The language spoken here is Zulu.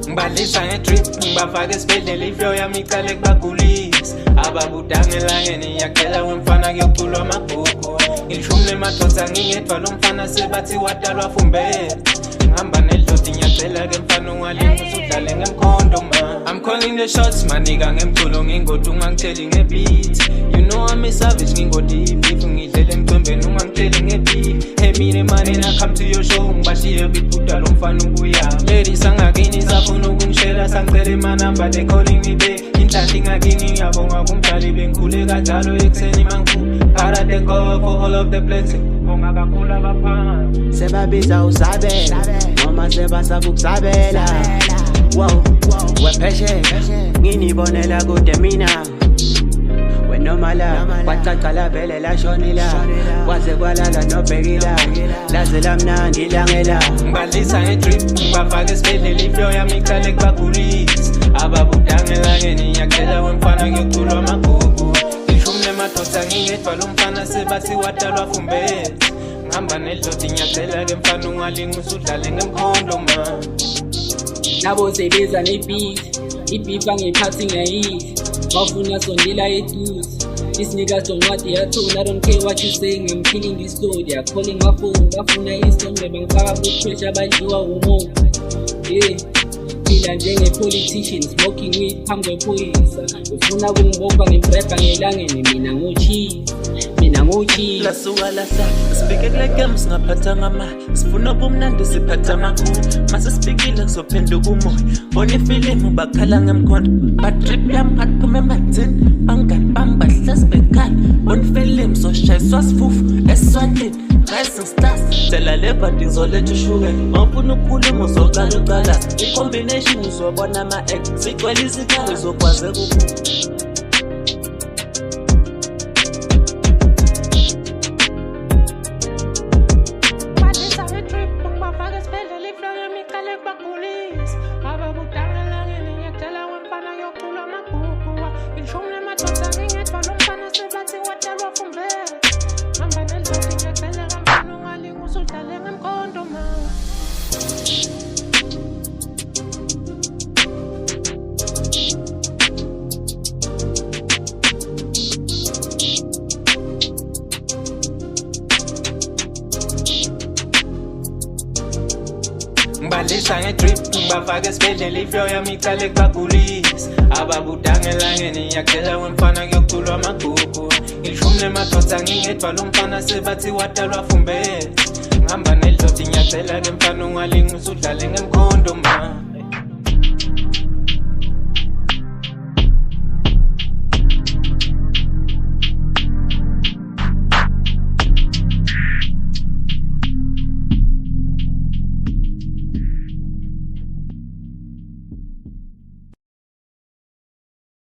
Ngibalisa nge-drip, ngibafaka esibhedlela iflow yami iqale kubagulis. Ababudanga elangeni yakela wemfana kuyoculwa amagugu. Ilishumi lemadoda ngingedwa lo mfana sebathi wadalwa fumbele. Ngihamba nedlodi ngiyacela ke mfana ungalingi usudlale ngemkhondo ma. I'm calling the shots manika ngemculo ngingoda ungangitheli ngebeat. You know I'm a savage ngingodeep if ngidlele emcembeni ungangitheli ngebeat. Hey mina man and I come to your show ngibashiye bibuda lo mfana ubuya. Ladies angakini safuna ukungishela sangicela manamba they calling me babe. Inhlanhla ingakini ngiyabonga kumdali bengikhule kanjalo ekseni mangikhulu. Para the cover for all of the blessings. Bonga kakhulu abaphansi. Sebabiza usabela noma sebasaba ukusabela. Wow, wepheshe nginibonela kude mina. Wenoma la wacaca la vele lashonela. Kwaze kwalala nobhekila laze lamnandi ilangela. Ngibalisa nge-drip ngibafaka esibhedlela iflow yami iqale kubagulis. Ababudanga elangeni ngiyacela wemfana kuyoculwa amagugu. Ilishumi lemadoda ngingedwa lo mfana sebathi wadalwa fumbele. Ngihamba nedlodi ngiyacela ke mfana ungalingi usudlale ngemkhondo ma. Nabo sebenza nebeat, ibeef angiphathi ngayidla. Bafuna sondela eduze. These niggas don't want the tone. I don't care what you saying, I'm killing this story. They're calling my phone, bafuna instant bangifaka ku-pressure badliwa umoya. Yeah, phila njenge-politician, smoking weed phambi kwephoyisa. Ufuna kungibopha ngiprepha ngelangeni, mina ngo-cheese. Lasuka lahla sibike kule game singaphatha ngama sifuna ubumnandi siphatha amakhulu mase sibikile kuzophenduka umoya bona ifilimu bakhala ngemkhondo badrip yam aphuma ematheni bangani bambahla sibekhala bona ifilimu soshayiswa sifufu eswatini rising stars tela le body zoletha ushuke ngifuna ukukhuluma uzokala uqala i-combination uzobona ama-act sigcwele izikhali uzokwazi ukukhulu. Ngibalisa nge-drip ngibafaka esibhedlela iflow yami iqale kubagulis. Ababudanga elangeni ngiyacela wemfana kuyoculwa amagugu. Ilishumi lemadoda ngingedwa lo mfana sebathi wadalwa fumbele. Ngihamba nedlodi ngiyacela ke mfana ungalingi usudlale ngemkhondo ma.